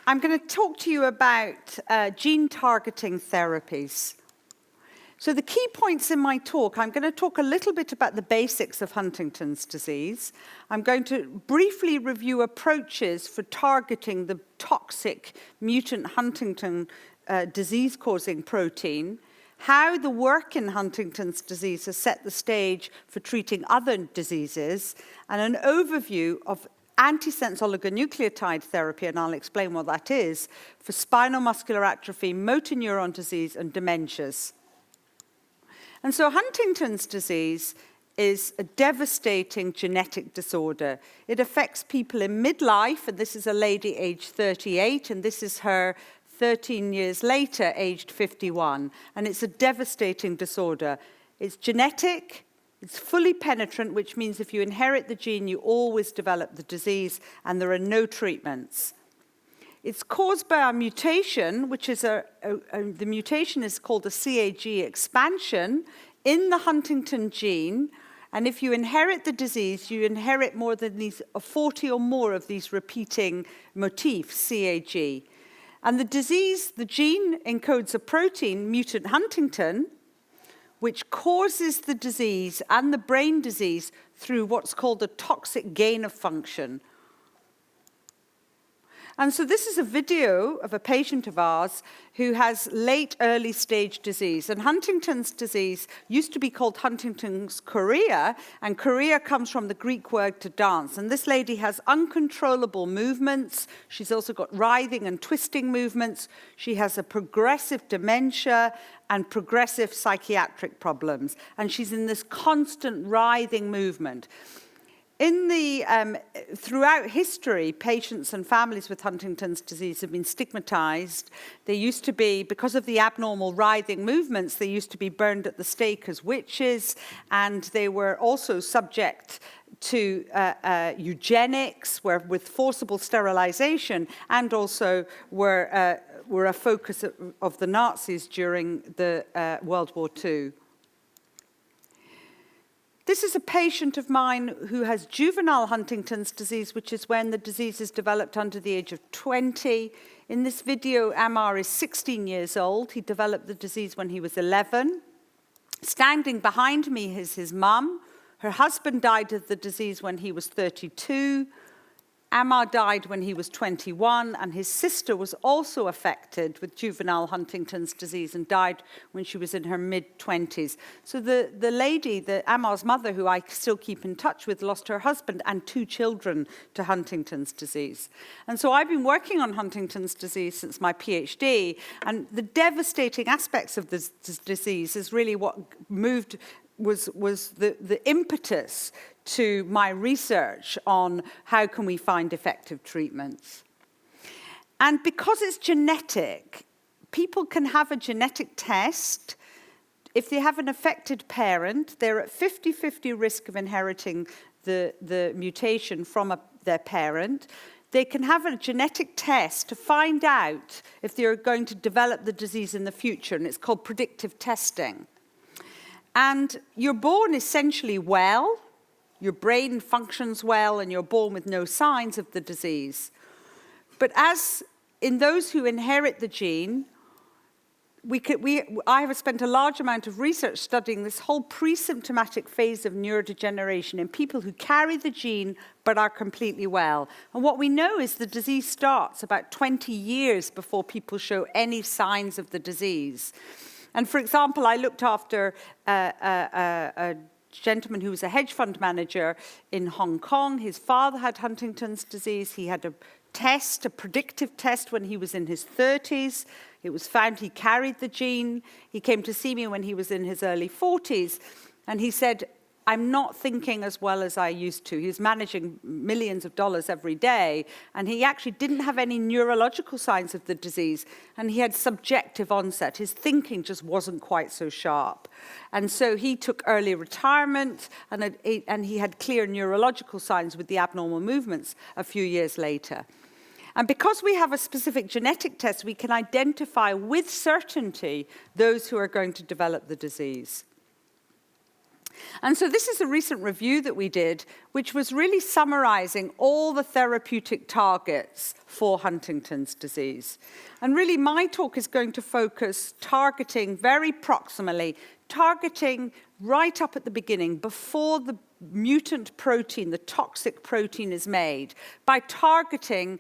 I'm going to talk to you about gene targeting therapies. So the key points in my talk, I'm going to talk a little bit about the basics of Huntington's disease. I'm going to briefly review approaches for targeting the toxic mutant Huntington disease-causing protein, how the work in Huntington's disease has set the stage for treating other diseases, and an overview of antisense oligonucleotide therapy, and I'll explain what that is, for spinal muscular atrophy, motor neuron disease, and dementias. And so Huntington's disease is a devastating genetic disorder. It affects people in midlife, and this is a lady aged 38, and this is her 13 years later, aged 51. And it's a devastating disorder. It's genetic, it's fully penetrant, which means if you inherit the gene, you always develop the disease, and there are no treatments. It's caused by a mutation, which is the mutation is called a CAG expansion in the Huntington gene. And if you inherit the disease, you inherit more than 40 or more of these repeating motifs, CAG. And the gene encodes a protein, mutant Huntingtin, which causes the disease and the brain disease through what's called a toxic gain of function. And so this is a video of a patient of ours who has late early stage disease. And Huntington's disease used to be called Huntington's chorea, and chorea comes from the Greek word to dance. And this lady has uncontrollable movements. She's also got writhing and twisting movements. She has a progressive dementia and progressive psychiatric problems. And she's in this constant writhing movement. Throughout history, patients and families with Huntington's disease have been stigmatized. They used to be, because of the abnormal writhing movements, they used to be burned at the stake as witches, and they were also subject to eugenics, with forcible sterilization, and also were a focus of the Nazis during the World War II. This is a patient of mine who has juvenile Huntington's disease, which is when the disease is developed under the age of 20. In this video, Amar is 16 years old. He developed the disease when he was 11. Standing behind me is his mum. Her husband died of the disease when he was 32. Amar died when he was 21, and his sister was also affected with juvenile Huntington's disease and died when she was in her mid-20s. So the lady, Amar's mother, who I still keep in touch with, lost her husband and 2 children to Huntington's disease. And so I've been working on Huntington's disease since my PhD, and the devastating aspects of this disease is really what was the impetus to my research on how can we find effective treatments. And because it's genetic, people can have a genetic test. If they have an affected parent, they're at 50-50 risk of inheriting the mutation from their parent. They can have a genetic test to find out if they're going to develop the disease in the future, and it's called predictive testing. And you're born essentially well, your brain functions well, and you're born with no signs of the disease. But as in those who inherit the gene, I have spent a large amount of research studying this whole pre-symptomatic phase of neurodegeneration in people who carry the gene but are completely well. And what we know is the disease starts about 20 years before people show any signs of the disease. And for example, I looked after a gentleman who was a hedge fund manager in Hong Kong. His father had Huntington's disease. He had a predictive test when he was in his 30s. It was found he carried the gene. He came to see me when he was in his early 40s, and he said, I'm not thinking as well as I used to. He was managing millions of dollars every day, and he actually didn't have any neurological signs of the disease, and he had subjective onset. His thinking just wasn't quite so sharp. And so he took early retirement, and he had clear neurological signs with the abnormal movements a few years later. And because we have a specific genetic test, we can identify with certainty those who are going to develop the disease. And so this is a recent review that we did, which was really summarizing all the therapeutic targets for Huntington's disease. And really my talk is going to focus targeting very proximally, targeting right up at the beginning, before the mutant protein, the toxic protein is made, by targeting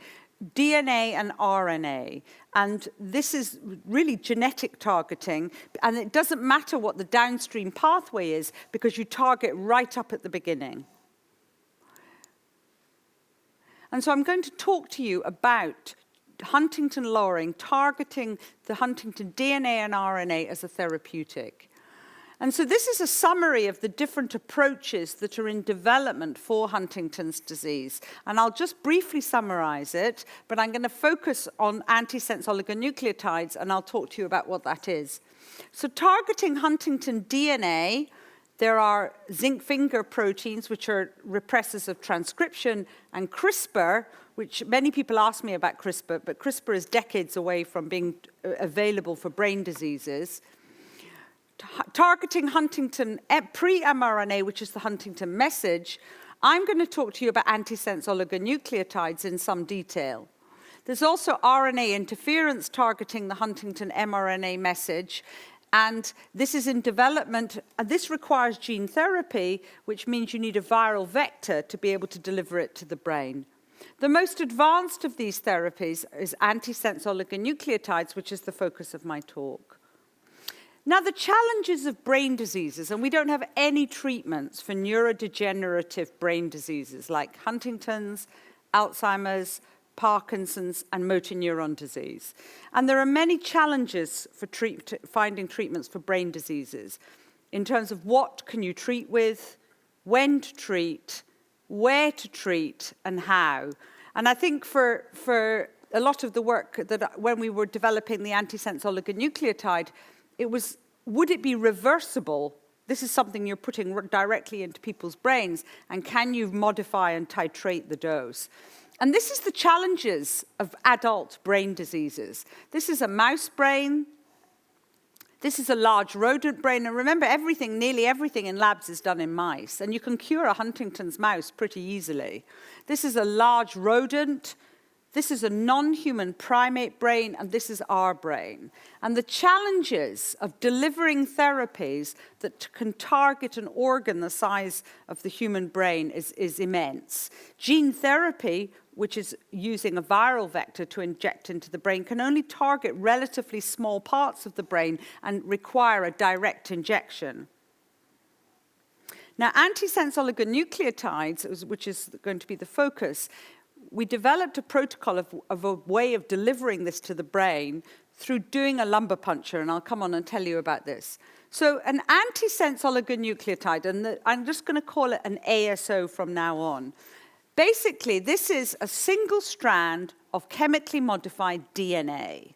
DNA and RNA. And this is really genetic targeting, and it doesn't matter what the downstream pathway is, because you target right up at the beginning. And so I'm going to talk to you about Huntington lowering, targeting the Huntington DNA and RNA as a therapeutic. And so this is a summary of the different approaches that are in development for Huntington's disease. And I'll just briefly summarize it, but I'm going to focus on antisense oligonucleotides, and I'll talk to you about what that is. So targeting Huntington DNA, there are zinc finger proteins, which are repressors of transcription, and CRISPR, which many people ask me about CRISPR, but CRISPR is decades away from being available for brain diseases. Targeting Huntington pre-mRNA, which is the Huntington message, I'm going to talk to you about antisense oligonucleotides in some detail. There's also RNA interference targeting the Huntington mRNA message, and this is in development, and this requires gene therapy, which means you need a viral vector to be able to deliver it to the brain. The most advanced of these therapies is antisense oligonucleotides, which is the focus of my talk. Now, the challenges of brain diseases, and we don't have any treatments for neurodegenerative brain diseases like Huntington's, Alzheimer's, Parkinson's, and motor neuron disease. And there are many challenges for finding treatments for brain diseases in terms of what can you treat with, when to treat, where to treat, and how. And I think for a lot of the work that when we were developing the antisense oligonucleotide, it was, would it be reversible? This is something you're putting directly into people's brains, and can you modify and titrate the dose? And this is the challenges of adult brain diseases. This is a mouse brain. This is a large rodent brain. And remember, nearly everything in labs is done in mice, and you can cure a Huntington's mouse pretty easily. This is a large rodent. This is a non-human primate brain, and this is our brain. And the challenges of delivering therapies that can target an organ the size of the human brain is immense. Gene therapy, which is using a viral vector to inject into the brain, can only target relatively small parts of the brain and require a direct injection. Now, antisense oligonucleotides, which is going to be the focus, we developed a protocol of a way of delivering this to the brain through doing a lumbar puncture, and I'll come on and tell you about this. So an antisense oligonucleotide, and I'm just going to call it an ASO from now on. Basically, this is a single strand of chemically modified DNA.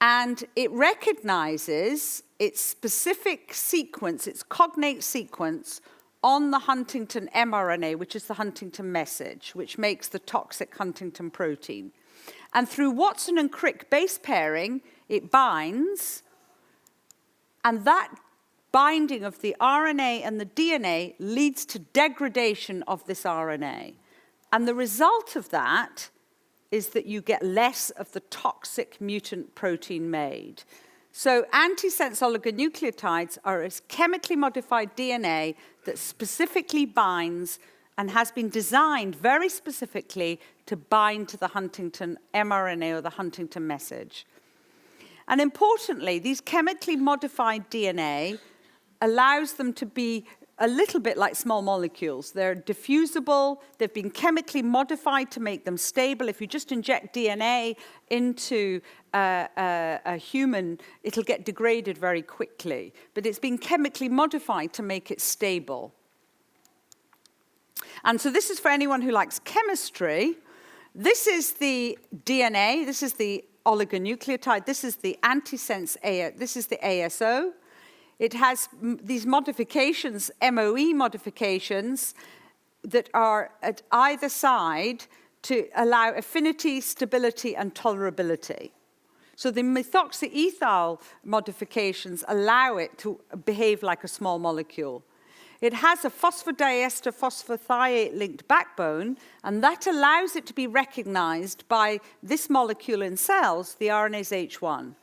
And it recognizes its specific sequence, its cognate sequence, on the Huntington mRNA, which is the Huntington message, which makes the toxic Huntington protein. And through Watson and Crick base pairing, it binds, and that binding of the RNA and the DNA leads to degradation of this RNA. And the result of that is that you get less of the toxic mutant protein made. So antisense oligonucleotides are a chemically modified DNA that specifically binds and has been designed very specifically to bind to the Huntington mRNA or the Huntington message. And importantly, these chemically modified DNA allows them to be a little bit like small molecules. They're diffusible. They've been chemically modified to make them stable. If you just inject DNA into a human, it'll get degraded very quickly. But it's been chemically modified to make it stable. And so this is for anyone who likes chemistry. This is the DNA. This is the oligonucleotide. This is the antisense. This is the ASO. It has these modifications, MOE modifications, that are at either side to allow affinity, stability, and tolerability. So the methoxyethyl modifications allow it to behave like a small molecule. It has a phosphodiester phosphothiate-linked backbone, and that allows it to be recognized by this molecule in cells, the RNase H1.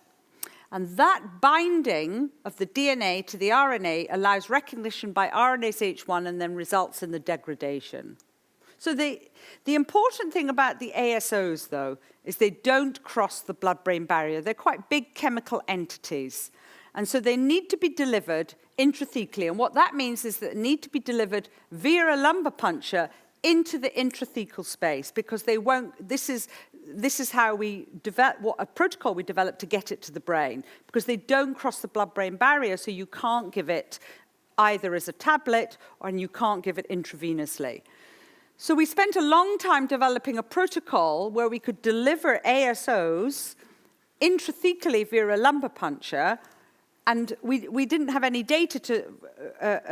And that binding of the DNA to the RNA allows recognition by RNase H1 and then results in the degradation. So the important thing about the ASOs, though, is they don't cross the blood-brain barrier. They're quite big chemical entities. And so they need to be delivered intrathecally. And what that means is that they need to be delivered via a lumbar puncture into the intrathecal space, because they won't, this is how we develop, what a protocol we develop to get it to the brain, because they don't cross the blood-brain barrier, so you can't give it either as a tablet or you can't give it intravenously. So we spent a long time developing a protocol where we could deliver ASOs intrathecally via a lumbar puncture, and we didn't have any data to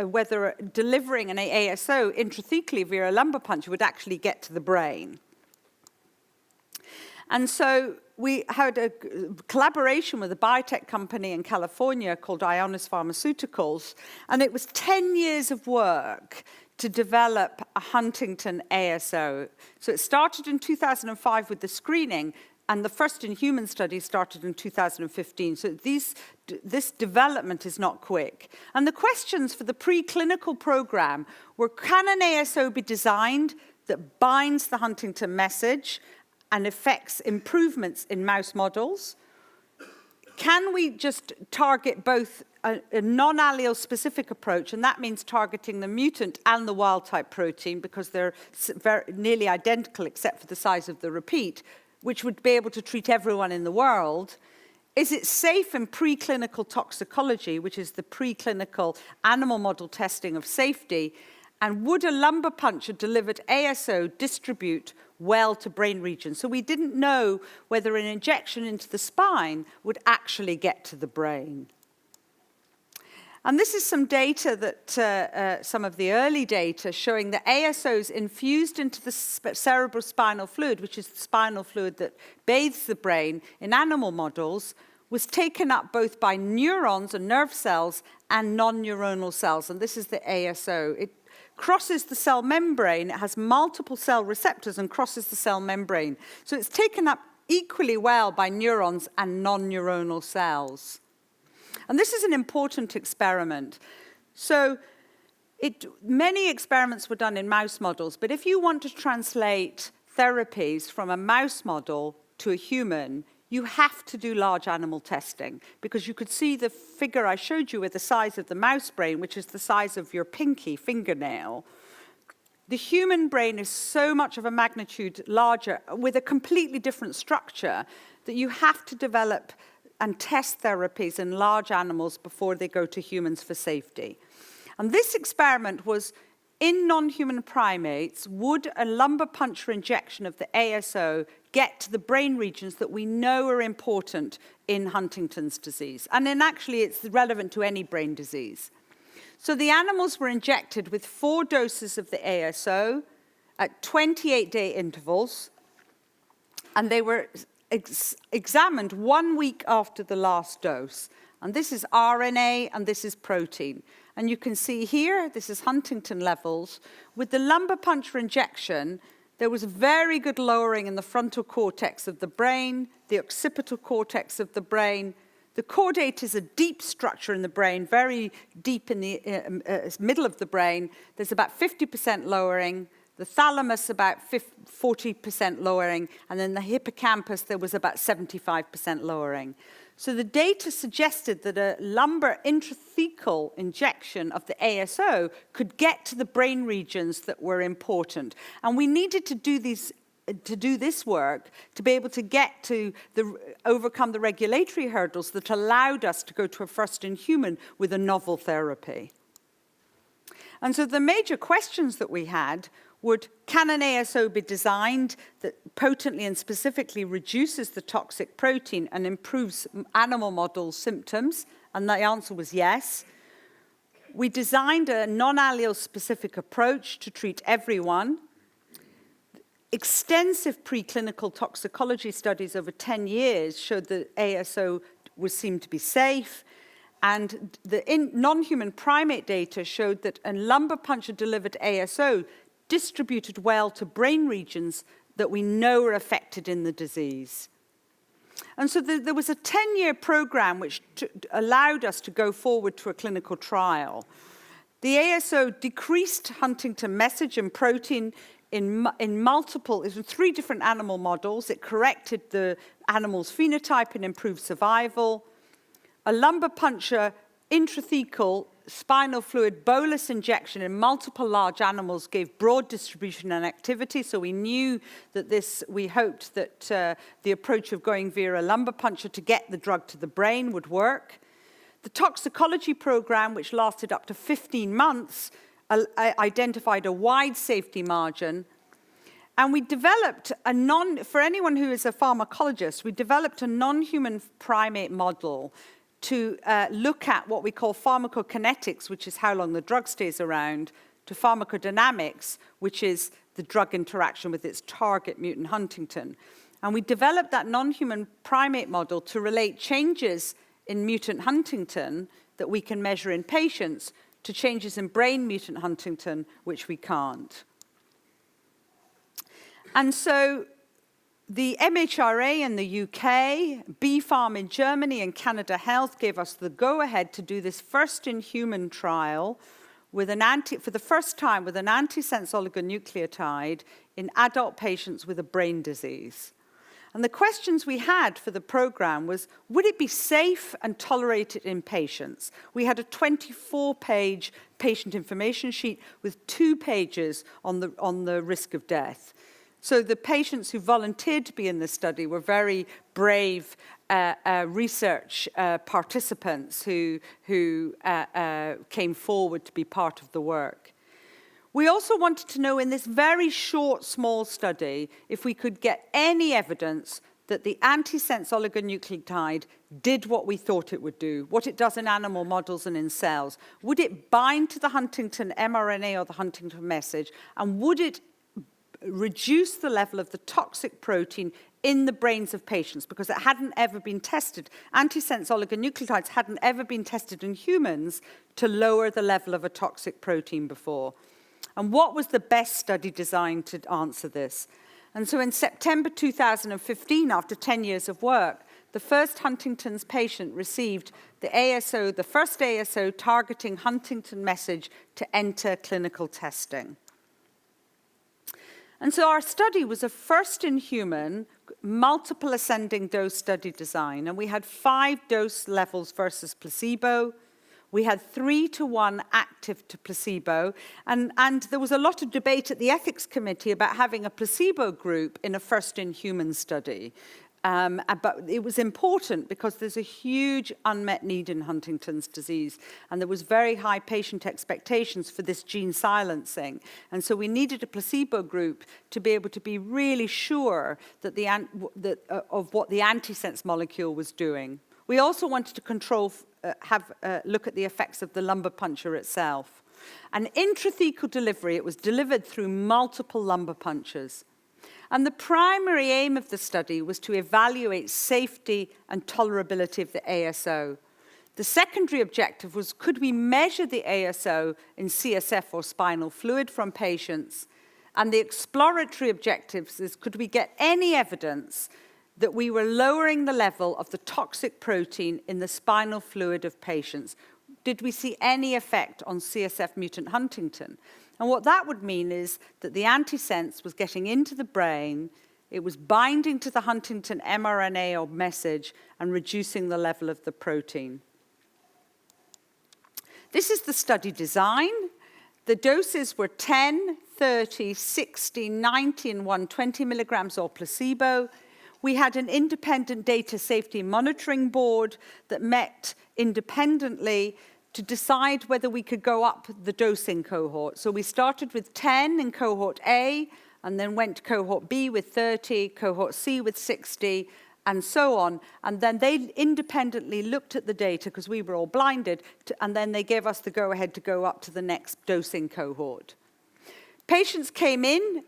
whether delivering an ASO intrathecally via a lumbar puncture would actually get to the brain. And so we had a collaboration with a biotech company in California called IONIS Pharmaceuticals, and it was 10 years of work to develop a Huntington ASO. So it started in 2005 with the screening, and the first in-human study started in 2015. So this development is not quick. And the questions for the preclinical program were, can an ASO be designed that binds the Huntington message and affects improvements in mouse models? Can we just target both a non-allele specific approach, and that means targeting the mutant and the wild-type protein because they're nearly identical except for the size of the repeat, which would be able to treat everyone in the world? Is it safe in preclinical toxicology, which is the preclinical animal model testing of safety? And would a lumbar puncture delivered ASO distribute well to brain regions? So we didn't know whether an injection into the spine would actually get to the brain. And this is some data that, some of the early data showing that ASOs infused into the cerebrospinal fluid, which is the spinal fluid that bathes the brain in animal models, was taken up both by neurons and nerve cells and non-neuronal cells. And this is the ASO. It crosses the cell membrane. It has multiple cell receptors and crosses the cell membrane. So it's taken up equally well by neurons and non-neuronal cells. And this is an important experiment. So many experiments were done in mouse models, but if you want to translate therapies from a mouse model to a human, you have to do large animal testing, because you could see the figure I showed you with the size of the mouse brain, which is the size of your pinky fingernail. The human brain is so much of a magnitude larger, with a completely different structure, that you have to develop and test therapies in large animals before they go to humans for safety. And this experiment was in non-human primates. Would a lumbar puncture injection of the ASO get to the brain regions that we know are important in Huntington's disease? And then actually it's relevant to any brain disease. So the animals were injected with 4 doses of the ASO at 28-day intervals, and they were examined 1 week after the last dose. And this is RNA and this is protein. And you can see here, this is Huntington levels. With the lumbar puncture injection, there was very good lowering in the frontal cortex of the brain, the occipital cortex of the brain. The caudate is a deep structure in the brain, very deep in the middle of the brain. There's about 50% lowering. The thalamus, about 40% lowering, and then the hippocampus, there was about 75% lowering. So the data suggested that a lumbar intrathecal injection of the ASO could get to the brain regions that were important. And we needed to do this work to be able to get to overcome the regulatory hurdles that allowed us to go to a first-in-human with a novel therapy. And so the major questions that we had would, can an ASO be designed that potently and specifically reduces the toxic protein and improves animal model symptoms? And the answer was yes. We designed a non-allele specific approach to treat everyone. Extensive preclinical toxicology studies over 10 years showed that ASO was seen to be safe. And the non-human primate data showed that a lumbar puncture-delivered ASO distributed well to brain regions that we know are affected in the disease. And so there was a 10-year program which allowed us to go forward to a clinical trial. The ASO decreased Huntington message and protein in multiple, it was 3 different animal models. It corrected the animal's phenotype and improved survival. A lumbar puncture intrathecal spinal fluid bolus injection in multiple large animals gave broad distribution and activity, so we knew that we hoped that the approach of going via a lumbar puncture to get the drug to the brain would work. The toxicology program, which lasted up to 15 months, identified a wide safety margin. And we developed for anyone who is a pharmacologist, we developed a non-human primate model to look at what we call pharmacokinetics, which is how long the drug stays around, to pharmacodynamics, which is the drug interaction with its target, mutant Huntingtin. And we developed that non-human primate model to relate changes in mutant Huntingtin that we can measure in patients to changes in brain mutant Huntingtin, which we can't. And so the MHRA in the UK, BfArM in Germany, and Canada Health gave us the go-ahead to do this first-in-human trial for the first time with an antisense oligonucleotide in adult patients with a brain disease. And the questions we had for the program was, would it be safe and tolerated in patients? We had a 24-page patient information sheet with 2 pages on the risk of death. So the patients who volunteered to be in this study were very brave research participants who came forward to be part of the work. We also wanted to know in this very short, small study if we could get any evidence that the antisense oligonucleotide did what we thought it would do, what it does in animal models and in cells. Would it bind to the Huntington mRNA or the Huntington message, and would it reduce the level of the toxic protein in the brains of patients, because it hadn't ever been tested. Antisense oligonucleotides hadn't ever been tested in humans to lower the level of a toxic protein before. And what was the best study designed to answer this? And so in September 2015, after 10 years of work, the first Huntington's patient received the ASO, the first ASO targeting Huntington message to enter clinical testing. And so our study was a first-in-human, multiple ascending dose study design, and we had 5 dose levels versus placebo. We had 3-to-1 active to placebo, and there was a lot of debate at the ethics committee about having a placebo group in a first-in-human study. But it was important because there's a huge unmet need in Huntington's disease, and there was very high patient expectations for this gene silencing. And so we needed a placebo group to be able to be really sure that of what the antisense molecule was doing. We also wanted to look at the effects of the lumbar puncture itself. And intrathecal delivery, it was delivered through multiple lumbar punctures. And the primary aim of the study was to evaluate safety and tolerability of the ASO. The secondary objective was, could we measure the ASO in CSF or spinal fluid from patients? And the exploratory objectives is, could we get any evidence that we were lowering the level of the toxic protein in the spinal fluid of patients? Did we see any effect on CSF mutant Huntingtin? And what that would mean is that the antisense was getting into the brain, it was binding to the Huntington mRNA or message and reducing the level of the protein. This is the study design. The doses were 10, 30, 60, 90, and 120 milligrams or placebo. We had an independent data safety monitoring board that met independently to decide whether we could go up the dosing cohort. So we started with 10 in cohort A, and then went to cohort B with 30, cohort C with 60, and so on. And then they independently looked at the data, because we were all blinded, and then they gave us the go-ahead to go up to the next dosing cohort. Patients came in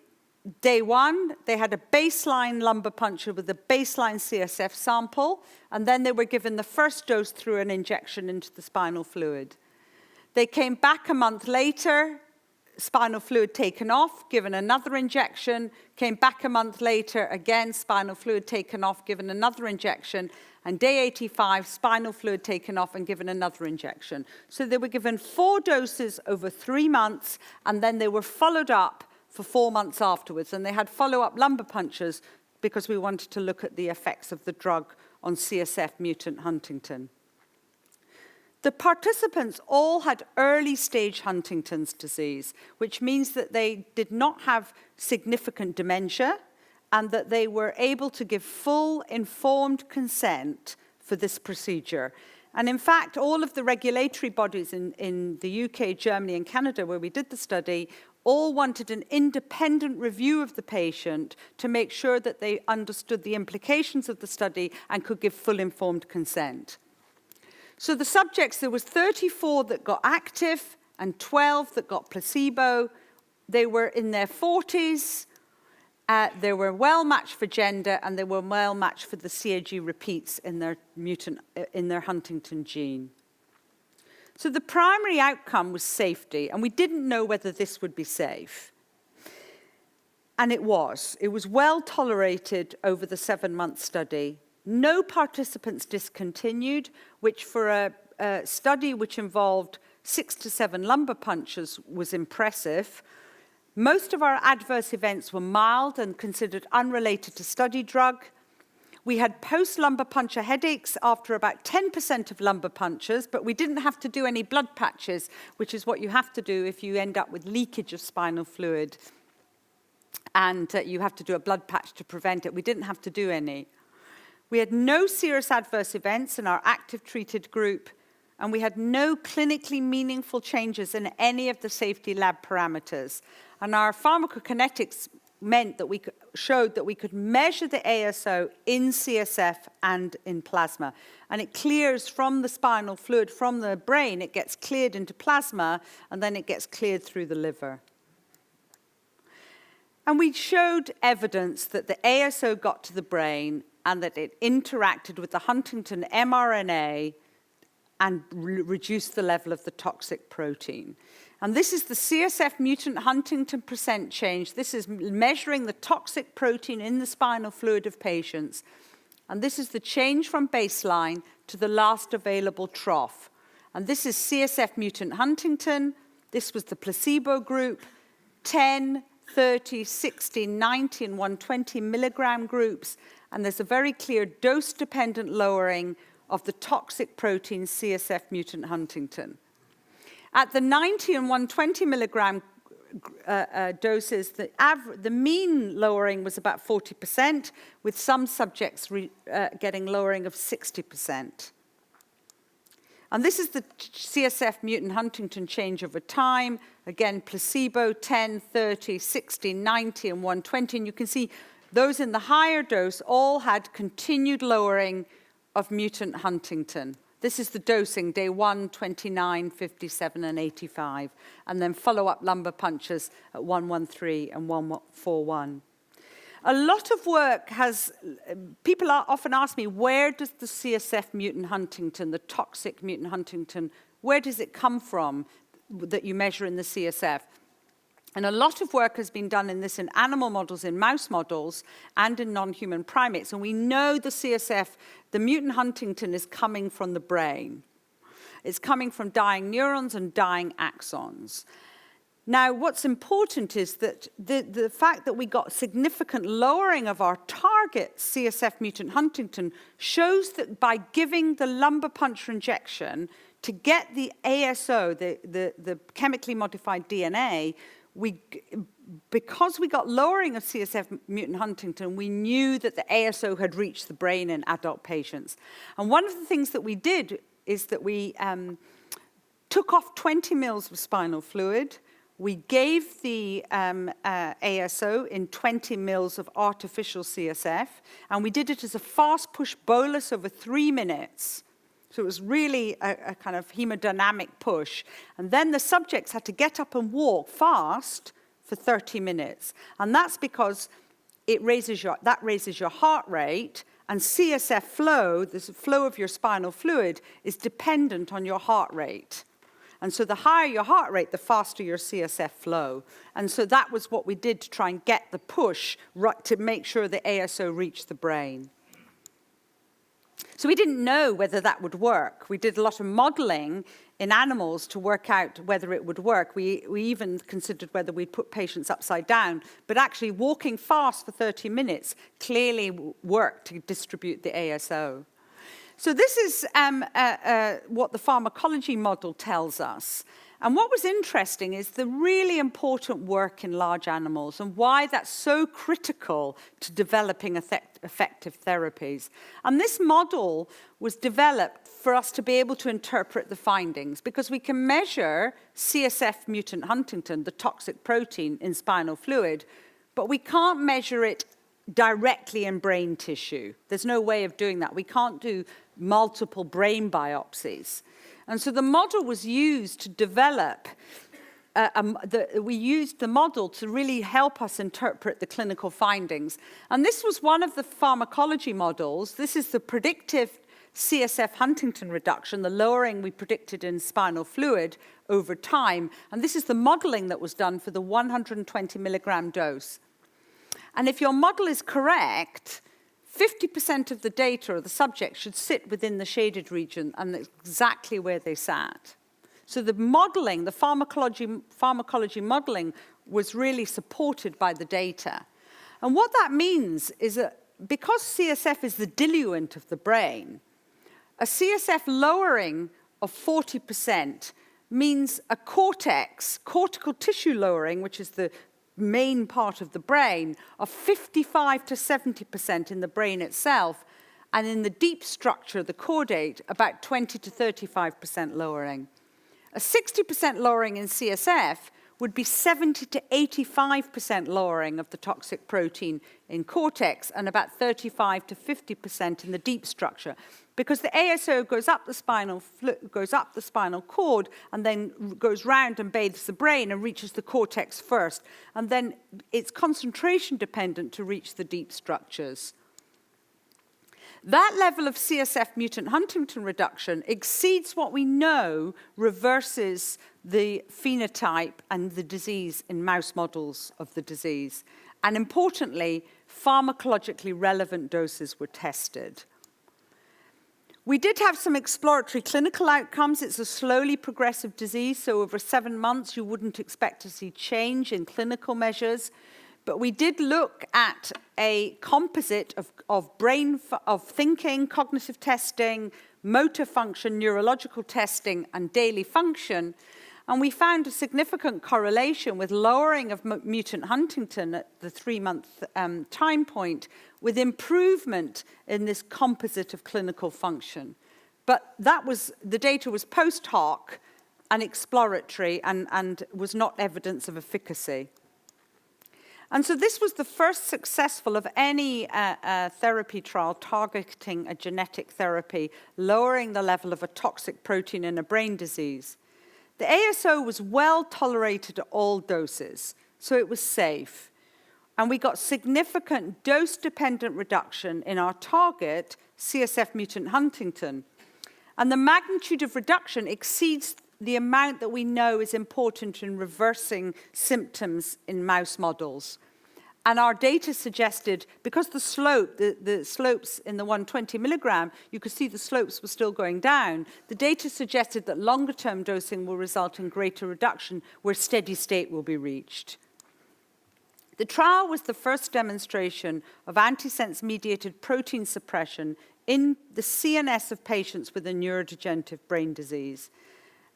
day 1, they had a baseline lumbar puncture with a baseline CSF sample, and then they were given the first dose through an injection into the spinal fluid. They came back a month later, spinal fluid taken off, given another injection, came back a month later, again, spinal fluid taken off, given another injection, and day 85, spinal fluid taken off and given another injection. So they were given 4 doses over 3 months, and then they were followed up for 4 months afterwards. And they had follow-up lumbar punctures because we wanted to look at the effects of the drug on CSF mutant Huntington. The participants all had early-stage Huntington's disease, which means that they did not have significant dementia and that they were able to give full informed consent for this procedure. And in fact, all of the regulatory bodies in the UK, Germany, and Canada, where we did the study, all wanted an independent review of the patient to make sure that they understood the implications of the study and could give full informed consent. So the subjects, there was 34 that got active and 12 that got placebo. They were in their 40s. They were well matched for gender, and they were well matched for the CAG repeats in their Huntington gene. So the primary outcome was safety, and we didn't know whether this would be safe. And it was. It was well tolerated over the 7-month study. No participants discontinued, which for a study which involved 6 to 7 lumbar punctures was impressive. Most of our adverse events were mild and considered unrelated to study drug. We had post-lumbar puncture headaches after about 10% of lumbar punctures, but we didn't have to do any blood patches, which is what you have to do if you end up with leakage of spinal fluid. And you have to do a blood patch to prevent it. We didn't have to do any. We had no serious adverse events in our active treated group, and we had no clinically meaningful changes in any of the safety lab parameters. And our pharmacokinetics meant that showed that we could measure the ASO in CSF and in plasma. And it clears from the spinal fluid, from the brain, it gets cleared into plasma, and then it gets cleared through the liver. And we showed evidence that the ASO got to the brain and that it interacted with the Huntington mRNA and reduced the level of the toxic protein. And this is the CSF mutant Huntington percent change. This is measuring the toxic protein in the spinal fluid of patients. And this is the change from baseline to the last available trough. And this is CSF mutant Huntington. This was the placebo group, 10, 30, 60, 90, and 120 milligram groups. And there's a very clear dose-dependent lowering of the toxic protein CSF mutant Huntington. At the 90 and 120 milligram doses, the mean lowering was about 40%, with some subjects getting lowering of 60%. And this is the CSF mutant Huntington change over time. Again, placebo, 10, 30, 60, 90, and 120. And you can see those in the higher dose all had continued lowering of mutant Huntington. This is the dosing, day 1, 29, 57, and 85. And then follow-up lumbar punctures at 113 and 141. A lot of work people often ask me, where does the CSF mutant Huntington, the toxic mutant Huntington, where does it come from that you measure in the CSF? And a lot of work has been done in this in animal models, in mouse models, and in non-human primates. And we know the CSF, the mutant Huntington, is coming from the brain. It's coming from dying neurons and dying axons. Now, what's important is that the fact that we got significant lowering of our target CSF mutant Huntington shows that by giving the lumbar puncture injection to get the ASO, the chemically modified DNA, because we got lowering of CSF mutant Huntington, we knew that the ASO had reached the brain in adult patients. And one of the things that we did is that we took off 20 mils of spinal fluid. We gave the ASO in 20 mils of artificial CSF, and we did it as a fast push bolus over 3 minutes. So it was really a kind of hemodynamic push. And then the subjects had to get up and walk fast for 30 minutes. And that's because that raises your heart rate, and CSF flow, the flow of your spinal fluid, is dependent on your heart rate. And so the higher your heart rate, the faster your CSF flow. And so that was what we did to try and get the push right to make sure the ASO reached the brain. So we didn't know whether that would work. We did a lot of modeling in animals to work out whether it would work. We even considered whether we'd put patients upside down. But actually, walking fast for 30 minutes clearly worked to distribute the ASO. So this is what the pharmacology model tells us. And what was interesting is the really important work in large animals and why that's so critical to developing effective therapies. And this model was developed for us to be able to interpret the findings because we can measure CSF mutant Huntingtin, the toxic protein in spinal fluid, but we can't measure it directly in brain tissue. There's no way of doing that. We can't do multiple brain biopsies. And so the model was used to develop, we used the model to really help us interpret the clinical findings. And this was one of the pharmacology models. This is the predictive CSF Huntingtin reduction, the lowering we predicted in spinal fluid over time. And this is the modeling that was done for the 120 milligram dose. And if your model is correct, 50% of the data or the subject should sit within the shaded region, and that's exactly where they sat. So the modeling, the pharmacology modeling was really supported by the data. And what that means is that because CSF is the diluent of the brain, a CSF lowering of 40% means a cortical tissue lowering, which is the main part of the brain, of 55 to 70% in the brain itself, and in the deep structure, the caudate, about 20 to 35% lowering. A 60% lowering in CSF would be 70 to 85% lowering of the toxic protein in cortex and about 35 to 50% in the deep structure. Because the ASO goes up the spinal cord and then goes round and bathes the brain and reaches the cortex first. And then it's concentration dependent to reach the deep structures. That level of CSF mutant Huntingtin reduction exceeds what we know reverses the phenotype and the disease in mouse models of the disease. And importantly, pharmacologically relevant doses were tested. We did have some exploratory clinical outcomes. It's a slowly progressive disease, so over 7 months you wouldn't expect to see change in clinical measures. But we did look at a composite of thinking, cognitive testing, motor function, neurological testing, and daily function. And we found a significant correlation with lowering of mutant Huntingtin at the 3-month time point with improvement in this composite of clinical function. But the data was post hoc and exploratory and was not evidence of efficacy. And so this was the first successful of any therapy trial targeting a genetic therapy, lowering the level of a toxic protein in a brain disease. The ASO was well tolerated at all doses, so it was safe. And we got significant dose-dependent reduction in our target, CSF mutant Huntingtin. And the magnitude of reduction exceeds the amount that we know is important in reversing symptoms in mouse models. And our data suggested, because the slopes in the 120 milligram, you could see the slopes were still going down, the data suggested that longer-term dosing will result in greater reduction where steady state will be reached. The trial was the first demonstration of antisense-mediated protein suppression in the CNS of patients with a neurodegenerative brain disease.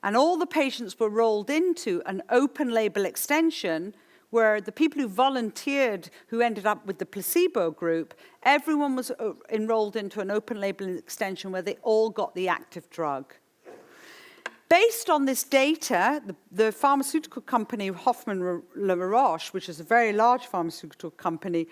And all the patients were rolled into an open-label extension where the people who volunteered, who ended up with the placebo group, everyone was enrolled into an open-label extension where they all got the active drug. Based on this data, the pharmaceutical company Hoffmann-La Roche, which is a very large pharmaceutical company,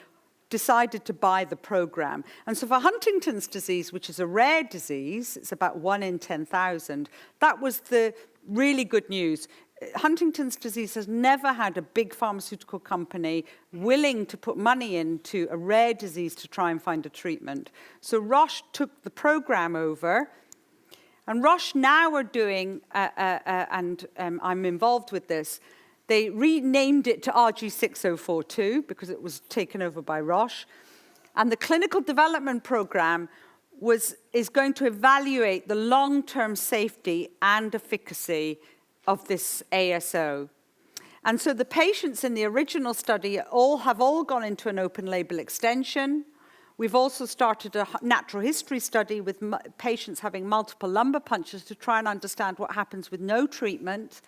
decided to buy the program. And so for Huntington's disease, which is a rare disease, it's about 1 in 10,000, that was the really good news. Huntington's disease has never had a big pharmaceutical company willing to put money into a rare disease to try and find a treatment. So Roche took the program over, and Roche now are doing, I'm involved with this, they renamed it to RG6042 because it was taken over by Roche. And the clinical development program is going to evaluate the long-term safety and efficacy of this ASO. And so the patients in the original study have all gone into an open label extension. We've also started a natural history study with patients having multiple lumbar punctures to try and understand what happens with no treatment.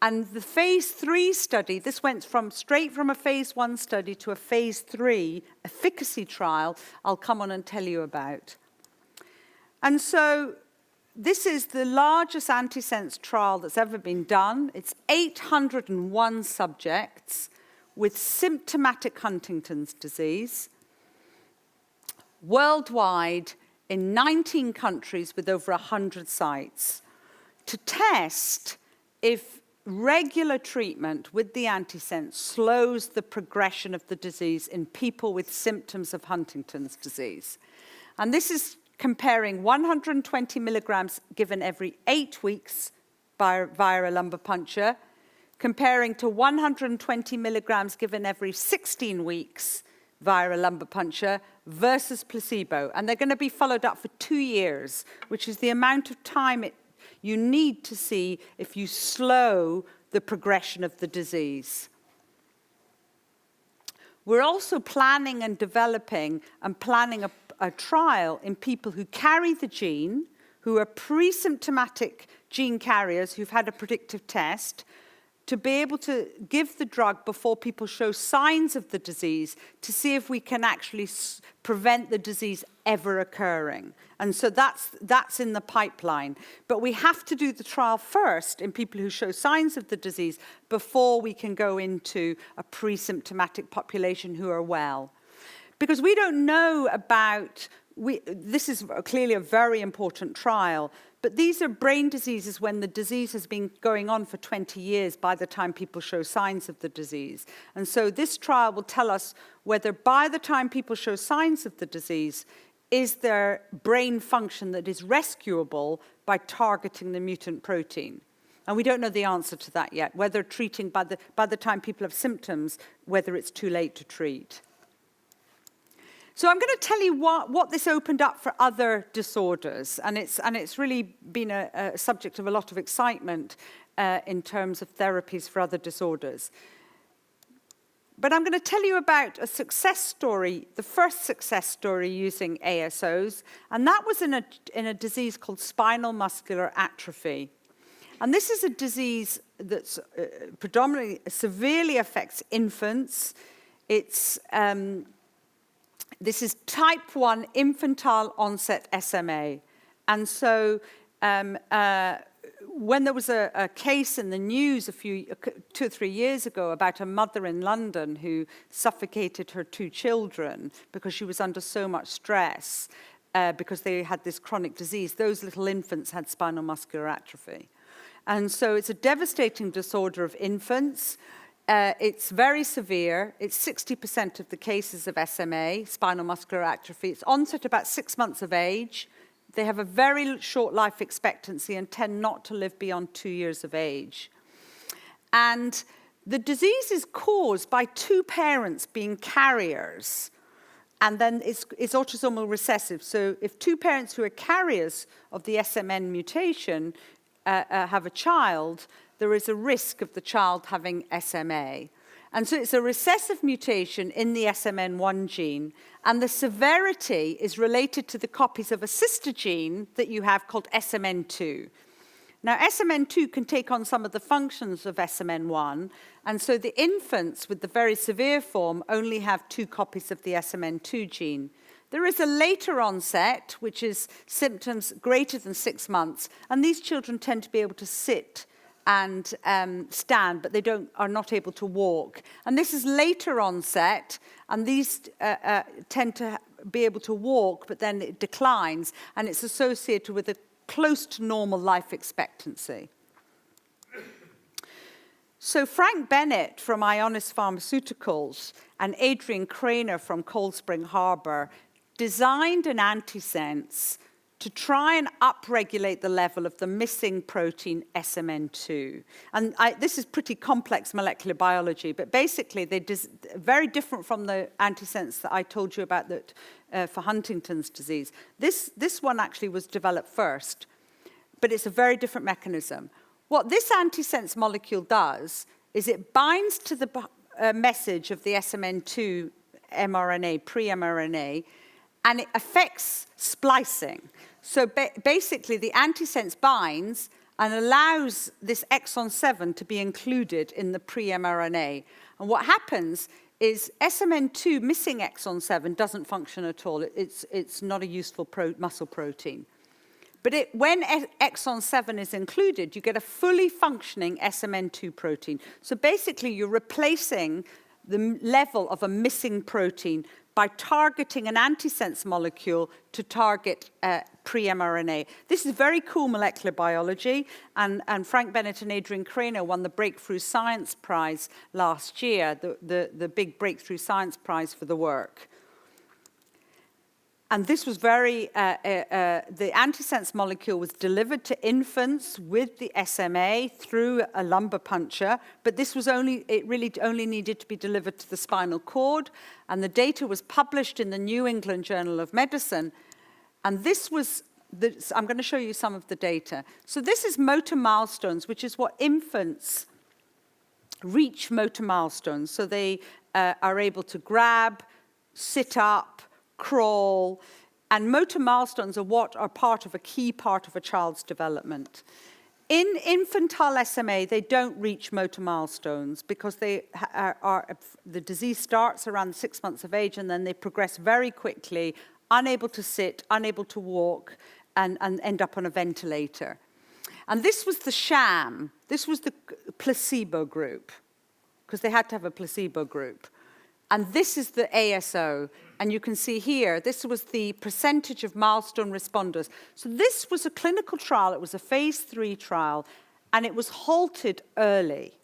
And the phase 3 study, this went straight from a phase 1 study to a phase 3 efficacy trial I'll come on and tell you about. And so this is the largest antisense trial that's ever been done. It's 801 subjects with symptomatic Huntington's disease, worldwide in 19 countries with over 100 sites, to test if regular treatment with the antisense slows the progression of the disease in people with symptoms of Huntington's disease. And this is comparing 120 milligrams given every 8 weeks via a lumbar puncture, comparing to 120 milligrams given every 16 weeks via a lumbar puncture versus placebo. And they're going to be followed up for 2 years, which is the amount of time you need to see if you slow the progression of the disease. We're also planning and developing and planning a trial in people who carry the gene, who are pre-symptomatic gene carriers who've had a predictive test, to be able to give the drug before people show signs of the disease to see if we can actually prevent the disease ever occurring. And so that's in the pipeline. But we have to do the trial first in people who show signs of the disease before we can go into a pre-symptomatic population who are well. Because we don't know about, this is clearly a very important trial, but these are brain diseases when the disease has been going on for 20 years by the time people show signs of the disease. And so this trial will tell us whether by the time people show signs of the disease, is there brain function that is rescuable by targeting the mutant protein? And we don't know the answer to that yet, whether treating by the time people have symptoms, whether it's too late to treat. So I'm going to tell you what this opened up for other disorders, and it's really been a subject of a lot of excitement in terms of therapies for other disorders. But I'm going to tell you about a success story, the first success story using ASOs, and that was in a disease called spinal muscular atrophy. And this is a disease that's predominantly severely affects infants. This is type 1 infantile onset SMA. And so when there was a case in the news 2 or 3 years ago about a mother in London who suffocated her 2 children because she was under so much stress because they had this chronic disease, those little infants had spinal muscular atrophy. And so it's a devastating disorder of infants. It's very severe. It's 60% of the cases of SMA, spinal muscular atrophy. It's onset about 6 months of age. They have a very short life expectancy and tend not to live beyond 2 years of age. And the disease is caused by 2 parents being carriers, and then it's autosomal recessive. So if 2 parents who are carriers of the SMN mutation have a child, there is a risk of the child having SMA. And so it's a recessive mutation in the SMN1 gene, and the severity is related to the copies of a sister gene that you have called SMN2. Now, SMN2 can take on some of the functions of SMN1, and so the infants with the very severe form only have 2 copies of the SMN2 gene. There is a later onset, which is symptoms greater than 6 months, and these children tend to be able to sit and stand, but they are not able to walk. And this is later onset, and these tend to be able to walk, but then it declines, and it's associated with a close to normal life expectancy. So Frank Bennett from IONIS Pharmaceuticals and Adrian Craner from Cold Spring Harbor designed an antisense to try and upregulate the level of the missing protein SMN2. And this is pretty complex molecular biology, but basically they're very different from the antisense that I told you about that, for Huntington's disease. This one actually was developed first, but it's a very different mechanism. What this antisense molecule does is it binds to the message of the SMN2 mRNA, pre-mRNA, and it affects splicing. So basically, the antisense binds and allows this exon 7 to be included in the pre-mRNA. And what happens is SMN2 missing exon 7 doesn't function at all. It's not a useful muscle protein. But when exon 7 is included, you get a fully functioning SMN2 protein. So basically, you're replacing the level of a missing protein by targeting an antisense molecule to target pre-mRNA. This is very cool molecular biology, and Frank Bennett and Adrian Craner won the Breakthrough Science Prize last year, the big Breakthrough Science Prize for the work. And this was the antisense molecule was delivered to infants with the SMA through a lumbar puncture, but it really only needed to be delivered to the spinal cord, and the data was published in the New England Journal of Medicine, and I'm going to show you some of the data. So this is motor milestones, which is what infants reach motor milestones. So they are able to grab, sit up, crawl, and motor milestones are what are a key part of a child's development. In infantile SMA, they don't reach motor milestones because the disease starts around 6 months of age, and then they progress very quickly, unable to sit, unable to walk, and end up on a ventilator. And this was the sham. This was the placebo group, because they had to have a placebo group. And this is the ASO. And you can see here, this was the percentage of milestone responders. So this was a clinical trial. It was a phase 3 trial, and it was halted early.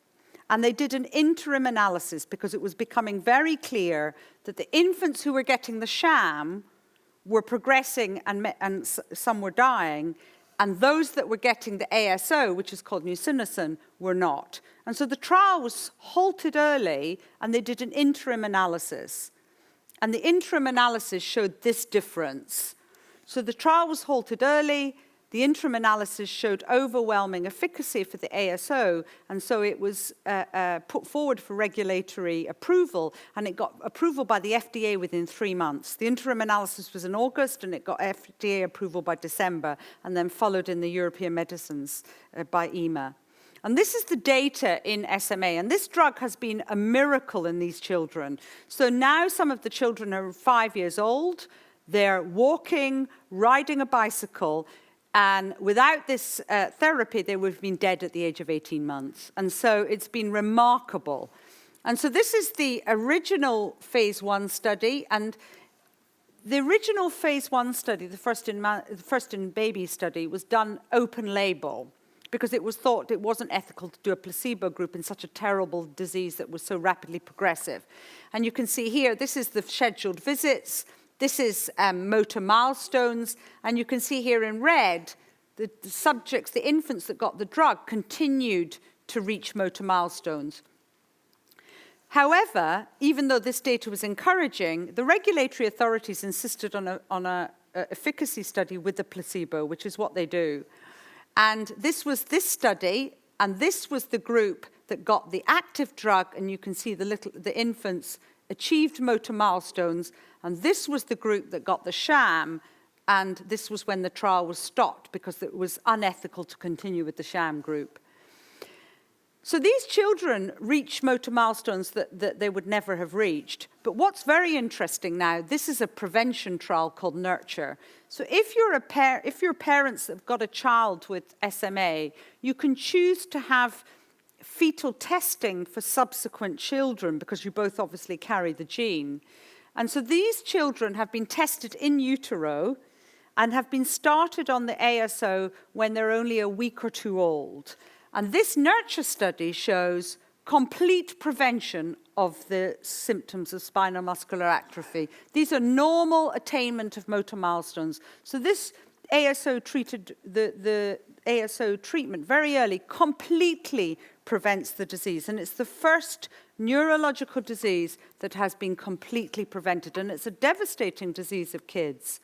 And they did an interim analysis because it was becoming very clear that the infants who were getting the sham were progressing and some were dying, and those that were getting the ASO, which is called nusinersen, were not. And so the trial was halted early, and they did an interim analysis. And the interim analysis showed this difference. So the trial was halted early. The interim analysis showed overwhelming efficacy for the ASO, and so it was put forward for regulatory approval, and it got approval by the FDA within 3 months. The interim analysis was in August, and it got FDA approval by December, and then followed in the European medicines by EMA. And this is the data in SMA, and this drug has been a miracle in these children. So now some of the children are 5 years old, they're walking, riding a bicycle, and without this therapy, they would have been dead at the age of 18 months. And so it's been remarkable. And so this is the original phase 1 study, and the original phase 1 study, the first in baby study, was done open label, because it was thought it wasn't ethical to do a placebo group in such a terrible disease that was so rapidly progressive. And you can see here, this is the scheduled visits, this is motor milestones, and you can see here in red, the subjects, the infants that got the drug, continued to reach motor milestones. However, even though this data was encouraging, the regulatory authorities insisted on a efficacy study with the placebo, which is what they do. And this was this study, and this was the group that got the active drug, and you can see the infants achieved motor milestones, and this was the group that got the sham, and this was when the trial was stopped because it was unethical to continue with the sham group. So these children reach motor milestones that they would never have reached. But what's very interesting now, this is a prevention trial called Nurture. So if you're parents that have got a child with SMA, you can choose to have fetal testing for subsequent children because you both obviously carry the gene. And so these children have been tested in utero and have been started on the ASO when they're only a week or two old. And this Nurture study shows complete prevention of the symptoms of spinal muscular atrophy. These are normal attainment of motor milestones. So this ASO treated, the ASO treatment very early completely prevents the disease. And it's the first neurological disease that has been completely prevented. And it's a devastating disease of kids.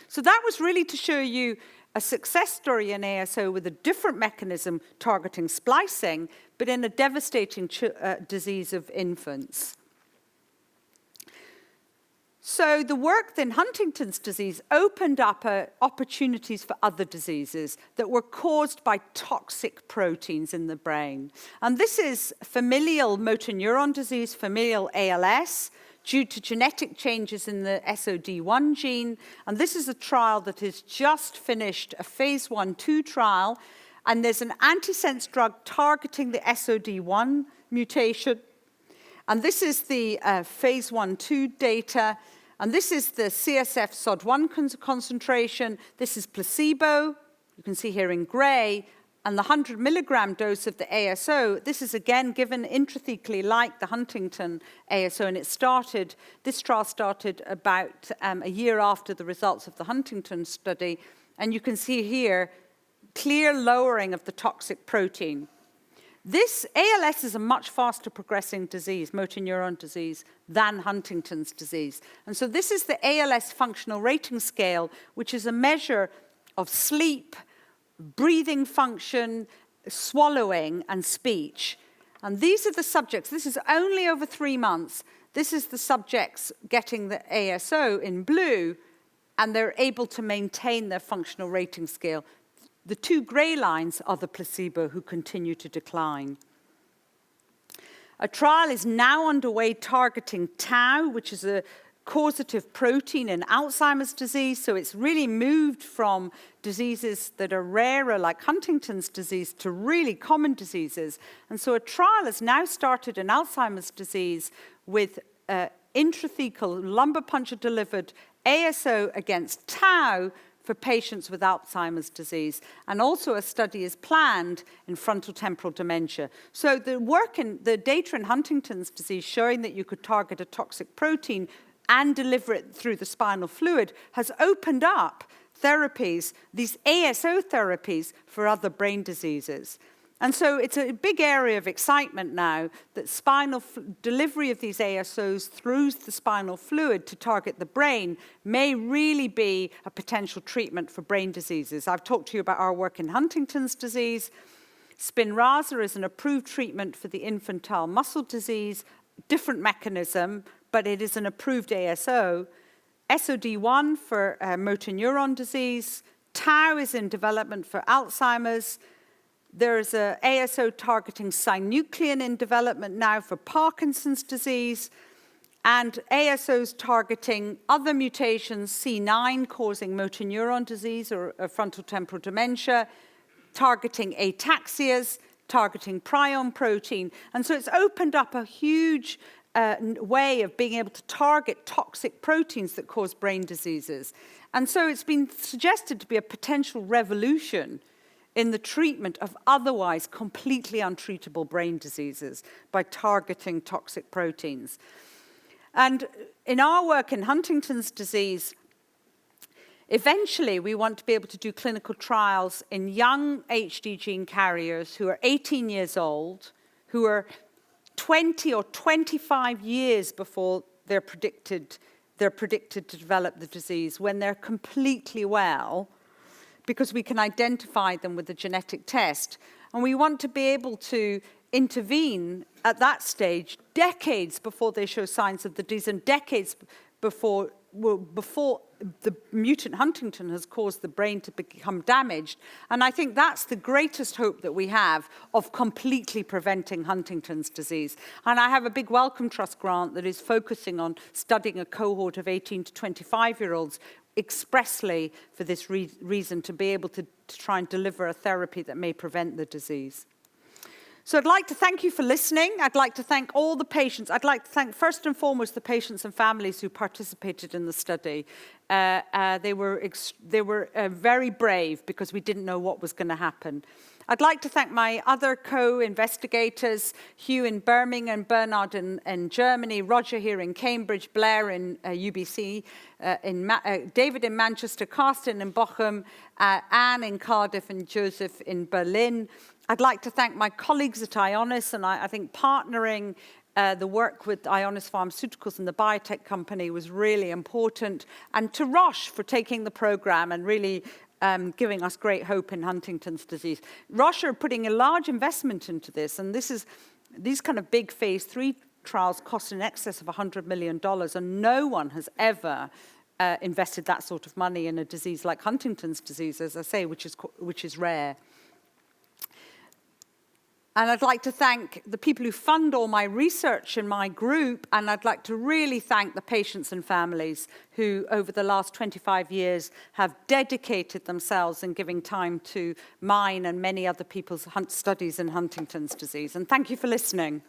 So that was really to show you a success story in ASO with a different mechanism targeting splicing, but in a devastating disease of infants. So the work in Huntington's disease opened up opportunities for other diseases that were caused by toxic proteins in the brain. And this is familial motor neuron disease, familial ALS, due to genetic changes in the SOD1 gene. And this is a trial that has just finished a phase 1/2 trial. And there's an antisense drug targeting the SOD1 mutation. And this is the phase 1/2 data. And this is the CSF SOD1 concentration. This is placebo. You can see here in gray. And the 100 milligram dose of the ASO, this is again given intrathecally like the Huntington ASO. And this trial started about a year after the results of the Huntington study. And you can see here clear lowering of the toxic protein. This ALS is a much faster progressing disease, motor neuron disease, than Huntington's disease. And so this is the ALS functional rating scale, which is a measure of sleep, breathing function, swallowing, and speech. And these are the subjects. This is only over 3 months. This is the subjects getting the ASO in blue, and they're able to maintain their functional rating scale. The 2 gray lines are the placebo who continue to decline. A trial is now underway targeting tau, which is a causative protein in Alzheimer's disease. So it's really moved from diseases that are rarer, like Huntington's disease, to really common diseases. And so a trial has now started in Alzheimer's disease with intrathecal lumbar puncture-delivered ASO against tau for patients with Alzheimer's disease. And also a study is planned in frontotemporal dementia. So the data in Huntington's disease showing that you could target a toxic protein and deliver it through the spinal fluid has opened up therapies, these ASO therapies, for other brain diseases. And so it's a big area of excitement now that spinal delivery of these ASOs through the spinal fluid to target the brain may really be a potential treatment for brain diseases. I've talked to you about our work in Huntington's disease. Spinraza is an approved treatment for the infantile muscle disease, different mechanism, but it is an approved ASO. SOD1 for motor neuron disease. Tau is in development for Alzheimer's. There is an ASO targeting synuclein in development now for Parkinson's disease, and ASOs targeting other mutations, C9 causing motor neuron disease or frontotemporal dementia, targeting ataxias, targeting prion protein. And so it's opened up a huge way of being able to target toxic proteins that cause brain diseases. And so it's been suggested to be a potential revolution in the treatment of otherwise completely untreatable brain diseases by targeting toxic proteins. And in our work in Huntington's disease, eventually we want to be able to do clinical trials in young HD gene carriers who are 18 years old, who are 20 or 25 years before they're predicted to develop the disease, when they're completely well, because we can identify them with a genetic test. And we want to be able to intervene at that stage decades before they show signs of the disease and decades before the mutant Huntington has caused the brain to become damaged. And I think that's the greatest hope that we have of completely preventing Huntington's disease. And I have a big Wellcome Trust grant that is focusing on studying a cohort of 18 to 25-year-olds expressly for this reason, to be able to try and deliver a therapy that may prevent the disease. So I'd like to thank you for listening. I'd like to thank all the patients. I'd like to thank first and foremost the patients and families who participated in the study. They were very brave because we didn't know what was going to happen. I'd like to thank my other co-investigators, Hugh in Birmingham, Bernard in Germany, Roger here in Cambridge, Blair in UBC, David in Manchester, Carsten in Bochum, Anne in Cardiff, and Joseph in Berlin. I'd like to thank my colleagues at IONIS, and I think partnering the work with IONIS Pharmaceuticals and the biotech company was really important, and to Roche for taking the program and really giving us great hope in Huntington's disease. Roche are putting a large investment into this, and these kind of big phase 3 trials cost in excess of $100 million, and no one has ever invested that sort of money in a disease like Huntington's disease, as I say, which is rare. And I'd like to thank the people who fund all my research in my group, and I'd like to really thank the patients and families who, over the last 25 years, have dedicated themselves in giving time to mine and many other people's studies in Huntington's disease. And thank you for listening.